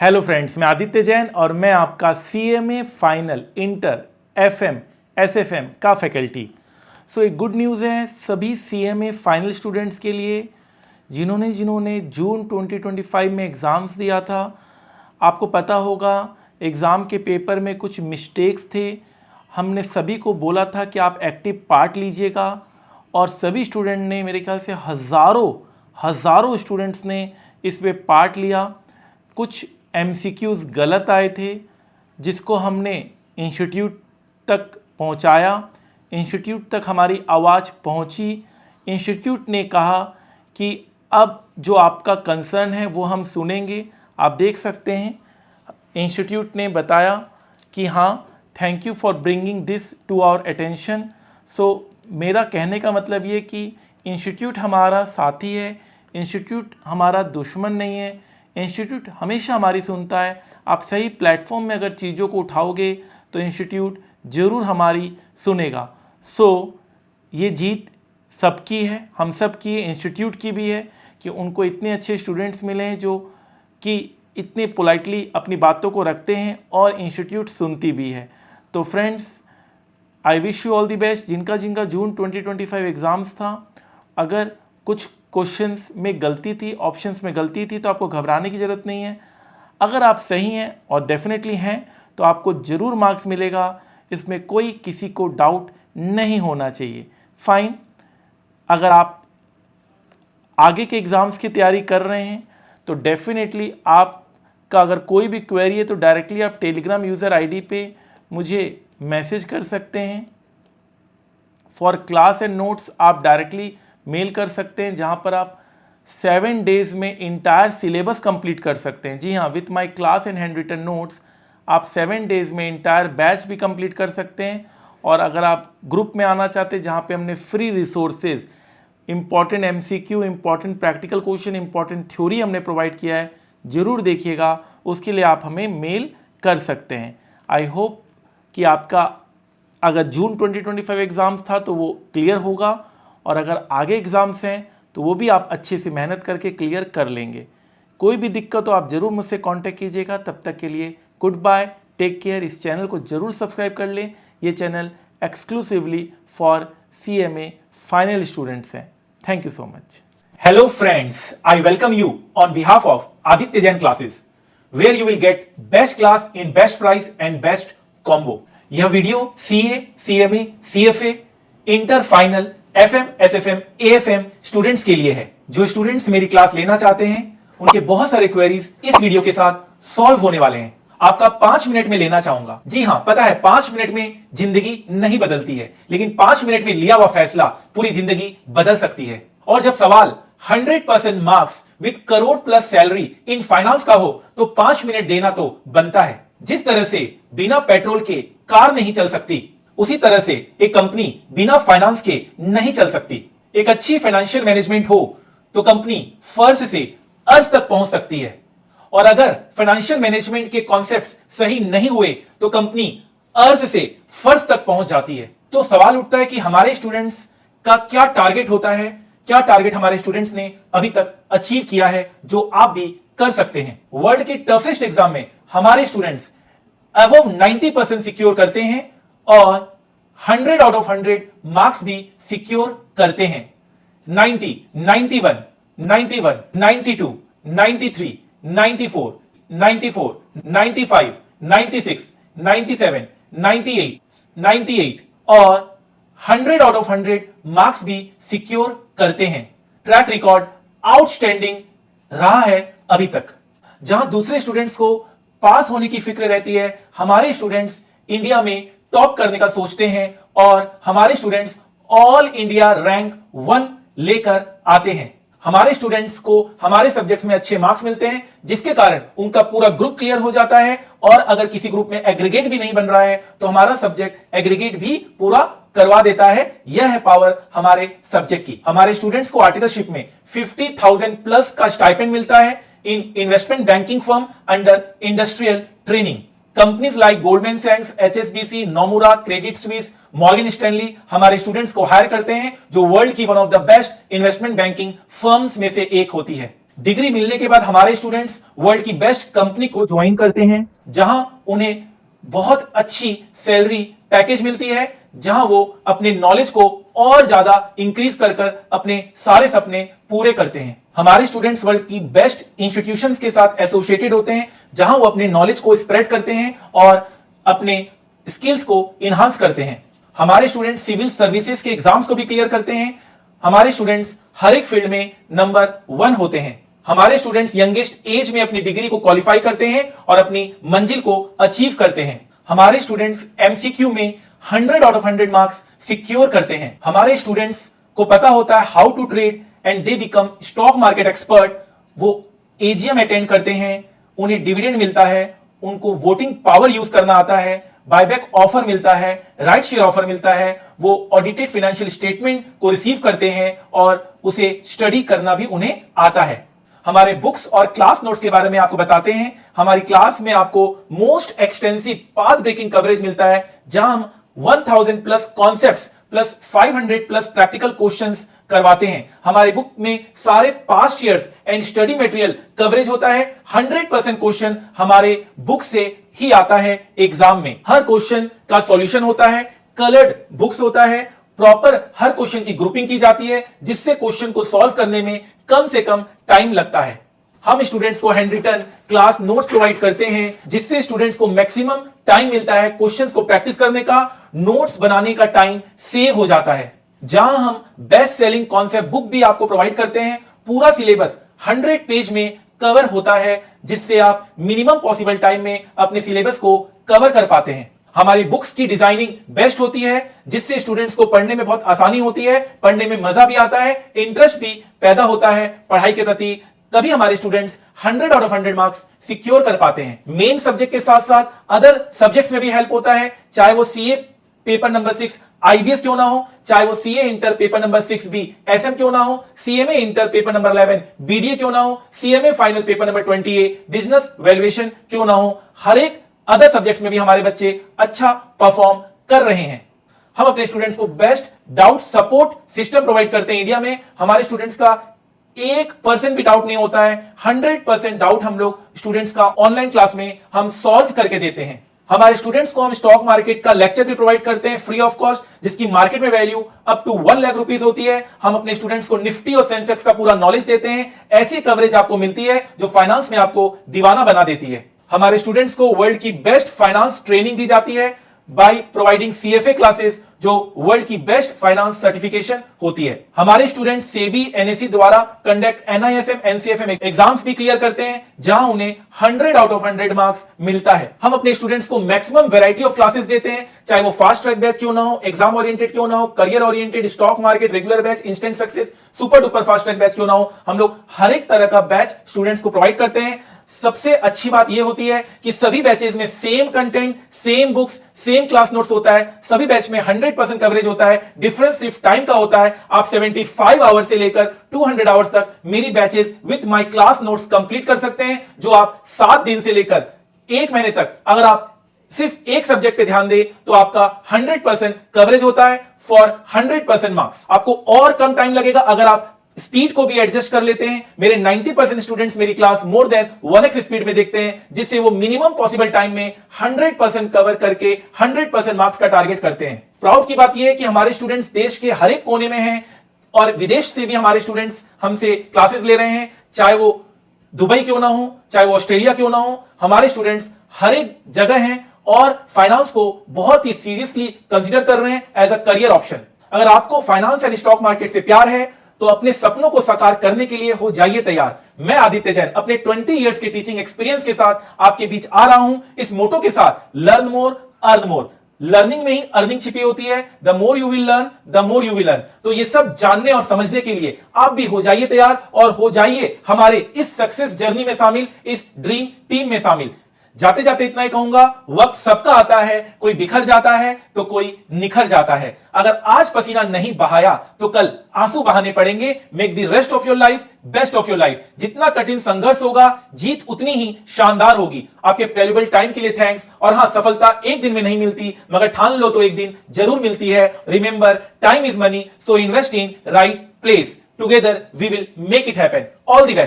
Hello friends, मैं आदित्य जैन और मैं आपका CMA final inter FM SFM का फैकल्टी। एक गुड न्यूज़ है सभी सीएमए फाइनल स्टूडेंट्स के लिए जिन्होंने जून 2025 में एग्ज़ाम्स दिया था। आपको पता होगा एग्ज़ाम के पेपर में कुछ मिस्टेक्स थे। हमने सभी को बोला था कि आप एक्टिव पार्ट लीजिएगा और सभी स्टूडेंट ने, मेरे ख्याल से हज़ारों स्टूडेंट्स ने इसमें पार्ट लिया। कुछ MCQs गलत आए थे जिसको हमने इंस्टीट्यूट तक पहुंचाया। इंस्टीट्यूट तक हमारी आवाज़ पहुंची। इंस्टीट्यूट ने कहा कि अब जो आपका कंसर्न है वो हम सुनेंगे। आप देख सकते हैं इंस्टीट्यूट ने बताया कि हाँ, thank you for bringing this to our attention. मेरा कहने का मतलब ये कि इंस्टीट्यूट हमारा साथी है, इंस्टीट्यूट हमारा दुश्मन नहीं है। इंस्टीट्यूट हमेशा हमारी सुनता है। आप सही प्लेटफॉर्म में अगर चीज़ों को उठाओगे तो इंस्टीट्यूट ज़रूर हमारी सुनेगा। ये जीत सबकी है, हम सब की है, इंस्टीट्यूट की भी है कि उनको इतने अच्छे स्टूडेंट्स मिले हैं जो कि इतने पोलाइटली अपनी बातों को रखते हैं और इंस्टीट्यूट सुनती भी है। तो friends, I wish you all the best. जिनका जून 2025 एग्ज़ाम्स था, अगर कुछ क्वेश्चंस में गलती थी, ऑप्शंस में गलती थी, तो आपको घबराने की ज़रूरत नहीं है। अगर आप सही हैं और डेफिनेटली हैं तो आपको ज़रूर मार्क्स मिलेगा। इसमें कोई किसी को डाउट नहीं होना चाहिए। फाइन, अगर आप आगे के एग्ज़ाम्स की तैयारी कर रहे हैं तो डेफिनेटली आपका अगर कोई भी क्वेरी है तो डायरेक्टली आप टेलीग्राम यूज़र आईडी पे मुझे मैसेज कर सकते हैं। फॉर क्लास एंड नोट्स आप डायरेक्टली मेल कर सकते हैं, जहां पर आप 7 डेज में इंटायर सिलेबस कंप्लीट कर सकते हैं। जी हाँ, with my class and handwritten notes आप 7 डेज में इंटायर बैच भी कंप्लीट कर सकते हैं। और अगर आप ग्रुप में आना चाहते हैं जहां पे हमने free resources, important MCQ, important practical question, important theory हमने प्रोवाइड किया है, ज़रूर देखिएगा। उसके लिए आप हमें मेल कर सकते हैं। आई होप कि आपका अगर जून 2025 एग्ज़ाम्स था तो वो क्लियर होगा, और अगर आगे एग्ज़ाम्स हैं तो वो भी आप अच्छे से मेहनत करके क्लियर कर लेंगे। कोई भी दिक्कत हो आप ज़रूर मुझसे कांटेक्ट कीजिएगा। तब तक के लिए गुड बाय, टेक केयर। इस चैनल को ज़रूर सब्सक्राइब कर लें। ये channel exclusively for CMA final students हैं। Thank you so much. Hello friends, I welcome you on behalf of Aditya Jain classes, where you will get best class in best price and best combo. यह video CA, CMA, CFA, inter final, FM, SFM, AFM students के लिए है। जो students मेरी class लेना चाहते हैं उनके बहुत सारे क्वेरीज इस वीडियो के साथ सॉल्व होने वाले हैं। आपका 5 मिनट में लेना चाहूंगा। जी हां, पता है 5 मिनट में जिंदगी नहीं बदलती है, लेकिन 5 मिनट में लिया हुआ फैसला पूरी जिंदगी बदल सकती है। और जब सवाल 100% marks with crore plus salary in finance का हो तो 5 मिनट देना तो बनता है। जिस तरह से बिना पेट्रोल के कार नहीं चल सकती, उसी तरह से एक कंपनी बिना फाइनेंस के नहीं चल सकती। एक अच्छी फाइनेंशियल मैनेजमेंट हो तो कंपनी फर्श से अर्श तक पहुंच सकती है, और अगर फाइनेंशियल मैनेजमेंट के कॉन्सेप्ट्स सही नहीं हुए तो कंपनी अर्श से फर्श तक पहुंच जाती है। तो सवाल उठता है कि हमारे स्टूडेंट्स का क्या टारगेट होता है, क्या टारगेट हमारे स्टूडेंट्स ने अभी तक अचीव किया है जो आप भी कर सकते हैं। वर्ल्ड के टफेस्ट एग्जाम में हमारे स्टूडेंट्स अबव 90% सिक्योर करते हैं और 100 आउट ऑफ 100 मार्क्स भी सिक्योर करते हैं। 90, 91, 91, 92, 93, 94, 94, 95, 96, 97, 98, 98 और 100 आउट ऑफ 100 मार्क्स भी सिक्योर करते हैं। ट्रैक रिकॉर्ड आउटस्टैंडिंग रहा है अभी तक। जहां दूसरे स्टूडेंट्स को पास होने की फिक्र रहती है, हमारे स्टूडेंट्स इंडिया में टॉप करने का सोचते हैं और हमारे स्टूडेंट्स ऑल इंडिया रैंक 1 लेकर आते हैं। हमारे स्टूडेंट्स को हमारे सब्जेक्ट्स में अच्छे मार्क्स मिलते हैं, जिसके कारण उनका पूरा ग्रुप क्लियर हो जाता है, और अगर किसी ग्रुप में एग्रीगेट भी नहीं बन रहा है तो हमारा सब्जेक्ट एग्रीगेट भी पूरा करवा देता है। यह है पावर हमारे सब्जेक्ट की। हमारे स्टूडेंट्स को आर्टिकलशिप में 50,000 प्लस का स्टाइपेंड मिलता है in investment banking firm under industrial training. Companies like Goldman सैक्स, HSBC, Nomura, Credit Suisse, Morgan Stanley हमारे स्टूडेंट्स को हायर करते हैं, जो वर्ल्ड की one of the best investment banking firms में से एक होती है। डिग्री मिलने के बाद हमारे स्टूडेंट्स वर्ल्ड की बेस्ट कंपनी को ज्वाइन करते हैं, जहां उन्हें बहुत अच्छी सैलरी पैकेज मिलती है, जहां वो अपने नॉलेज को और ज्यादा इंक्रीज कर अपने सारे सपने पूरे करते हैं। हमारे स्टूडेंट्स वर्ल्ड की बेस्ट इंस्टीट्यूशंस के साथ एसोसिएटेड होते हैं, जहां वो अपने नॉलेज को स्प्रेड करते हैं और अपने स्किल्स को इनहांस करते हैं। हमारे स्टूडेंट्स सिविल सर्विसेज के एग्जाम्स को भी क्लियर करते हैं। हमारे स्टूडेंट्स हर एक फील्ड में नंबर 1 होते हैं। हमारे स्टूडेंट्स यंगेस्ट एज में अपनी डिग्री को क्वालिफाई करते हैं और अपनी मंजिल को अचीव करते हैं। हमारे स्टूडेंट्स एमसीक्यू में 100 आउट ऑफ 100 मार्क्स सिक्योर करते हैं। हमारे स्टूडेंट्स को पता होता है how to trade and they become stock market expert. वो एजीएम अटेंड करते हैं, उन्हें डिविडेंड मिलता है, उनको वोटिंग पावर यूज करना आता है, बायबैक ऑफर मिलता है, राइट शेयर ऑफर मिलता है, वो ऑडिटेड फाइनेंशियल स्टेटमेंट को रिसीव करते हैं और उसे स्टडी करना भी उन्हें आता है। हमारे बुक्स और क्लास नोट्स के बारे में आपको बताते हैं। हमारी क्लास में आपको most extensive path breaking coverage मिलता है, जहां हम 1000 plus concepts plus 500 plus practical questions करवाते हैं। हमारे बुक में सारे past years and study material coverage होता है। 100% क्वेश्चन हमारे बुक से ही आता है एग्जाम में। हर क्वेश्चन का सॉल्यूशन होता है, कलर्ड बुक्स होता है, प्रॉपर हर क्वेश्चन की ग्रुपिंग की जाती है, जिससे क्वेश्चन को सॉल्व करने में कम से कम टाइम लगता है। हम स्टूडेंट्स को handwritten class notes provide करते हैं, जिससे स्टूडेंट्स को मैक्सिमम टाइम मिलता है क्वेश्चंस को प्रैक्टिस करने का, नोट्स बनाने का टाइम सेव हो जाता है। जहां हम बेस्ट सेलिंग कॉन्सेप्ट बुक भी आपको प्रोवाइड करते हैं। पूरा सिलेबस 100 पेज में कवर होता है, जिससे आप मिनिमम पॉसिबल टाइम में अपने सिलेबस को कवर कर पाते हैं। हमारी बुक्स की डिजाइनिंग बेस्ट होती है, जिससे स्टूडेंट्स को पढ़ने में बहुत आसानी होती है, पढ़ने में मजा भी आता है, इंटरेस्ट भी पैदा होता है पढ़ाई के प्रति। तभी हमारे students 100 out of 100 marks secure कर पाते हैं। मेन सब्जेक्ट के साथ साथ अदर सब्जेक्ट्स में भी हेल्प होता है, चाहे वो सीए पेपर नंबर 6 आईबीएस क्यों ना हो, चाहे वो CA inter paper number 6 B SM क्यों ना हो, CMA inter paper number 11 BDA क्यों ना हो, CMA final paper number 20 business valuation क्यों ना हो। हर एक अदर सब्जेक्ट्स में भी हमारे बच्चे अच्छा परफॉर्म कर रहे हैं। हम अपने स्टूडेंट्स को best doubt support system provide करते हैं। इंडिया में हमारे स्टूडेंट्स का 1% भी डाउट नहीं होता है। 100% डाउट हम लोग स्टूडेंट्स का ऑनलाइन क्लास में हम सॉल्व करके देते हैं। हमारे स्टूडेंट्स को हम स्टॉक मार्केट का लेक्चर भी प्रोवाइड करते हैं फ्री ऑफ कॉस्ट, जिसकी मार्केट में value up to 1 lakh rupees होती है। हम अपने स्टूडेंट्स को निफ्टी और सेंसेक्स का पूरा नॉलेज देते हैं। ऐसी कवरेज आपको मिलती है जो फाइनेंस में आपको दीवाना बना देती है। हमारे स्टूडेंट्स को वर्ल्ड की बेस्ट फाइनेंस ट्रेनिंग दी जाती है बाय प्रोवाइडिंग सीएफए क्लासेस, जो वर्ल्ड की बेस्ट फाइनेंस सर्टिफिकेशन होती है। हमारे स्टूडेंट सेबी एनएससी द्वारा कंडक्ट एनआईएसएम एनसीएफएम एग्जाम्स भी क्लियर करते हैं, जहां उन्हें 100 आउट ऑफ 100 मार्क्स मिलता है। हम अपने स्टूडेंट्स को मैक्सिमम वैरायटी ऑफ क्लासेस देते हैं, चाहे वो फास्ट ट्रैक बैच क्यों ना हो, एग्जाम ओरिएंटेड क्यों ना हो, career oriented, stock market, regular batch, instant success, super duper fast track batch क्यों ना हो। हम लोग हर एक तरह का बैच स्टूडेंट्स को प्रोवाइड करते हैं। सबसे अच्छी बात यह होती है कि सभी बैचेस में same content, same books, same class notes होता है। सभी बैच में 100% कवरेज होता है। डिफरेंस सिर्फ टाइम का होता है। आप 75 आवर्स से लेकर 200 आवर्स तक मेरी batches with my class notes complete कर सकते हैं, जो आप 7 दिन से लेकर 1 महीने तक अगर आप सिर्फ एक सब्जेक्ट पे ध्यान दे तो आपका 100% कवरेज होता है फॉर 100% मार्क्स। आपको और कम टाइम लगेगा अगर आप स्पीड को भी एडजस्ट कर लेते हैं। मेरे 90% स्टूडेंट्स मेरी class more than 1x speed में देखते हैं, जिससे वो मिनिमम पॉसिबल टाइम में 100% कवर करके 100% मार्क्स का टारगेट करते हैं। प्राउड की बात यह है कि हमारे स्टूडेंट्स देश के हर एक कोने में हैं और विदेश से भी हमारे स्टूडेंट्स हमसे क्लासेस ले रहे हैं, चाहे वो दुबई क्यों ना हो, चाहे वो ऑस्ट्रेलिया क्यों ना हो। हमारे स्टूडेंट्स हर एक जगह हैं और फाइनेंस को बहुत ही सीरियसली कंसीडर कर रहे हैं एज अ करियर ऑप्शन। अगर आपको फाइनेंस एंड स्टॉक मार्केट से प्यार है तो अपने सपनों को साकार करने के लिए हो जाइए तैयार। मैं आदित्य जैन अपने 20 इयर्स के टीचिंग एक्सपीरियंस के साथ आपके बीच आ रहा हूं, इस मोटो के साथ, learn more earn more. Learning में ही अर्निंग छिपी होती है। The more you will learn the more you will earn. तो ये सब जानने और समझने के लिए आप भी हो जाइए तैयार और हो जाइए हमारे इस सक्सेस जर्नी में शामिल, इस ड्रीम टीम में शामिल। जाते जाते इतना ही कहूंगा, वक्त सबका आता है, कोई बिखर जाता है तो कोई निखर जाता है। अगर आज पसीना नहीं बहाया तो कल आंसू बहाने पड़ेंगे। Make the rest of your life best of your life. जितना कठिन संघर्ष होगा, जीत उतनी ही शानदार होगी। आपके वैल्यूएबल टाइम के लिए थैंक्स। और हां, सफलता एक दिन में नहीं मिलती, मगर ठान लो तो एक दिन जरूर मिलती है। Remember, time is money, so invest in right place. Together we will make it happen. All the best.